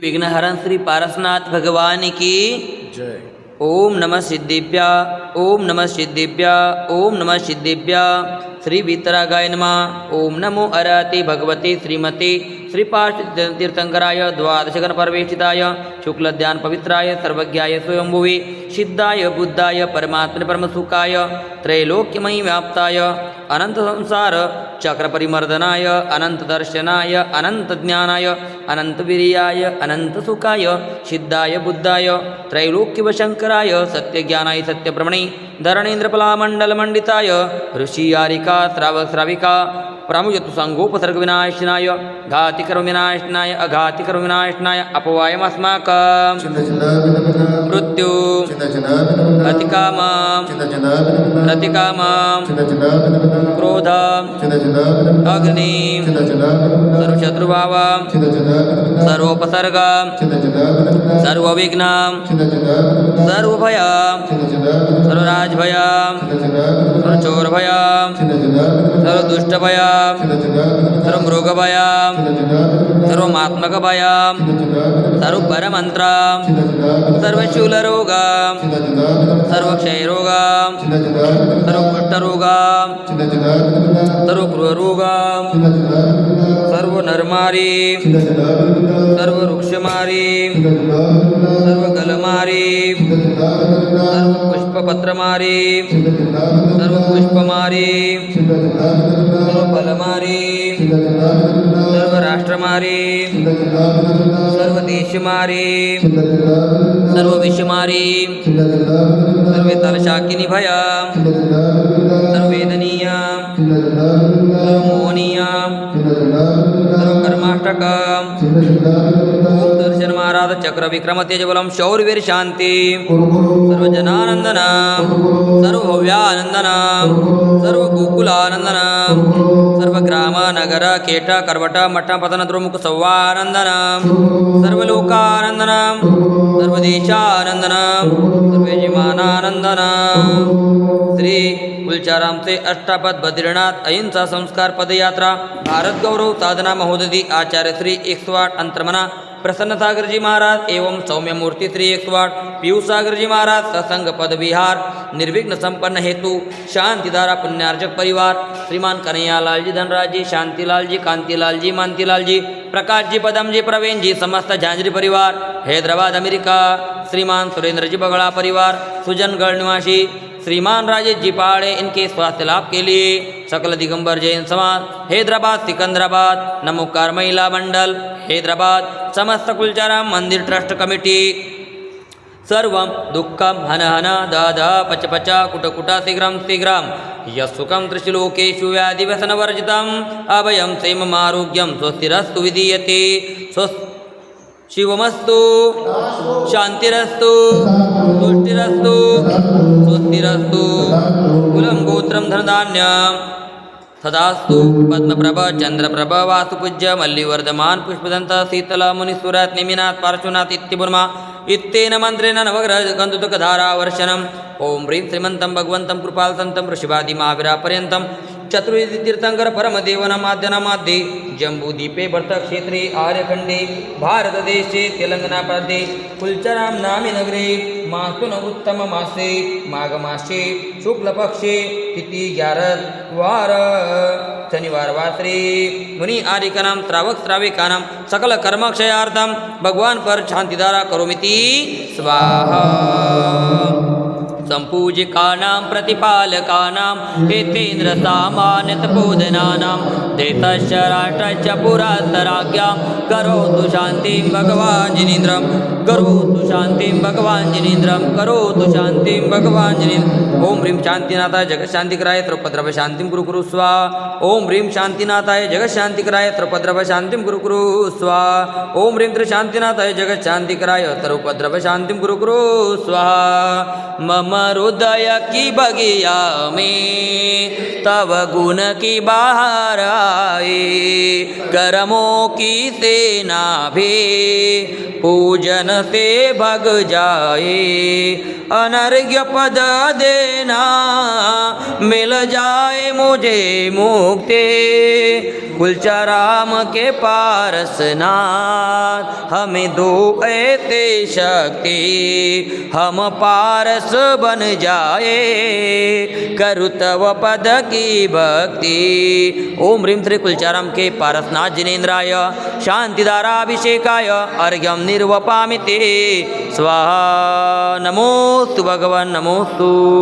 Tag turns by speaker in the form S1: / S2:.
S1: विघ्नहरण श्री पारसनाथ भगवान की
S2: जय.
S1: ओम नमः सिद्धेभ्या ओम नमः सिद्धेभ्या ओम नमः सिद्धेभ्या श्री वीतरागाय नमः. ओम नमो अरहते भगवते श्रीमते श्रीपार्श तीर्थंकराय द्वादशगण परवेष्टिताय शुक्लध्यान पवित्राय सर्वज्ञाय स्वयंभुवे सिद्धाय बुद्धाय परमात्मने परमसुखाय त्रैलोक्यमयी व्याप्ताय अनंत संसार चक्र परिमर्दनाय अनंत दर्शनाय अनंत ज्ञानाय अनंत वीर्याय अनंत सुखाय सिद्धाय बुद्धाय त्रैलोक्यवशंकराय सत्यज्ञानाय सत्यप्रमणे धरणेन्द्रपलामण्डलमण्डिताय ऋषियारिका श्रावक-श्राविका प्रामुजतु संगोपसर्गविनाशनाय घातिकर्मविनाशनाय अघातिकर्मविनाशनाय अपवायमस्माकं मृत्यु अतिकामं रतिकामं क्रोधं अग्निं सर्वशत्रुभावं सर्वोपसर्गं सर्वविघ्नं सर्वभयं सर्वराजभयं सर्वचोरभयं सर्वदुष्टभयं सर्वमृगभयं सर्वमात्मकभयं सर्वपरमन्त्रं सर्वशूलरोगं सर्वक्षयरोगं सर्वकुष्ठरोगं सर्वगृहरोगं सर्वनरमारी सर्ववृक्षमारी सर्वगलमारी सर्वपुष्पपत्रमारी सर्वपुष्पमारी सर्वफलमारी सर्वराष्ट्रमारी सर्वदेशमारी सर्वविश्वमारी सर्वेतलशाकिनी भयं सर्ववेदनीयं सर्वमोहनीयं सर्वकर्माष्टकं ओम दर्शन महाराज चक्र विक्रम तेजबलम शौर्यवीर शांति सर्वजनानंदनम सर्वभव्यानंदनम सर्वगोकुलानंदनम सर्वग्राम नगर केट करवट मठ पतन द्रुमुख सौवानंदनम सर्वलोकानंदनम सर्वदेशानंदनम सर्वयजमानानंदनम. श्री कुलचारामचे अष्टापद बद्रीनाथ अहिंसा संस्कार पदयात्रा भारत गौरव साधना महोदधी आचार्य श्री 108 अंतर्मना प्रसन्न सागर जी महाराज एवं सौम्य मूर्ति श्री 108 पीयूष सागर जी महाराज सत्संग पद विहार निर्विघ्न संपन्न हेतु शांतिधारा पुण्यार्जक परिवार श्रीमान कन्हैयालाल जी धनराज जी शांतिलाल जी कांतिलाल जी मानतीलाल जी प्रकाश जी पदम जी प्रवीण जी समस्त झांझरी परिवार हैदराबाद अमेरिका श्रीमान सुरेंद्र जी बगड़ा परिवार सुजनगढ़ निवासी श्रीमान राजेश जी पहाड़े इनके स्वास्थ्य लाभ के लिए सकल दिगंबर जैन समाज हैदराबाद सिकंदराबाद नमोकार महिला मंडल हैदराबाद समस्त कुलचाराम मंदिर ट्रस्ट कमिटी सर्वं दुःखं हनहन दद पच पच कुट कुट शीघ्रं शीघ्रं यस्सुखं त्रिशिलोकेषु व्याधिव्यसनवर्जितम् अभयं क्षेममारोग्यं स्वस्तिरस्तु विधीयते शिवमस्तु शांतिरस्तु तुष्टिरस्तु स्वस्तिरस्तु कुलं गोत्रं धनधान्यं सदास्तु पद्मप्रभ चंद्रप्रभ वासुपूज्य मल्लिवर्धमान पुष्पदंत शीतल मुनीश्वरात् निमिनाथ पार्श्वनाथ इत्यमुर्मा इत्तेन मंत्रेण नवग्रह गंधुतकधारावर्षणम् ओम ह्रीं श्रीमन्तं भगवन्तं कृपालसन्तं ऋषिवादि महावीरापर्यन्तं चतुर्वेदी तीर्थंकर परमदेवनामाद्यनामाद्ये जम्बूद्वीपे भरतक्षेत्रे आर्यखण्डे भारतदेशे तेलंगानाप्रान्ते कुलचराम नामे नगरे मासुन उत्तममासे माघमासे शुक्लपक्षे तिथि 11 वार शनिवार वासरे मुनि आदिकानां श्रावक श्राविकानां सकल कर्मक्षयार्थं भगवान पर शांतिधारा करोमिति स्वाहा. संपूजिकानां प्रतिपालकानां हेतेन्द्र सामान्यतपोधनानां देशस्य राष्ट्रस्य पुरातराज्ञां करोतु शान्तिं भगवान् जिनेन्द्रं करोतु शान्तिं भगवान् जिनेन्द्रं करोतु शान्तिं भगवान् जिनेन्द्रम्. ओम ह्रीं शान्तिनाथाय जगशान्तिकराय त्रिपद्रव शान्तिं कुरु कुरु स्वाहा. ओम ह्रीं शान्तिनाथाय जगशान्तिकराय त्रिपद्रव शान्तिं कुरु कुरु स्वाहा. ओम ह्रीं त्रिशान्तिनाथाय जगशान्तिकराय त्रिपद्रव शान्तिं कुरु कुरु स्वाहा. मम हृदय की बगिया में तव गुण की बहार आए कर्मों की सेना भी पूजन से भग जाए अनर्घ्य पद देना मिल जाए मुझे मुक्ति कुलचाराम के पारसनाथ, हमें दो ऐसे शक्ति हम पारस बन जाए, करु तव पद की भक्ति। ओम ह्रीं श्री कुलचाराम के पारसनाथ जिनेन्द्राय शांतिदाराभिषेकाय अर्घ्यं निर्वपामि ते स्वाहा। नमोस्तु भगवन्, नमोस्तु।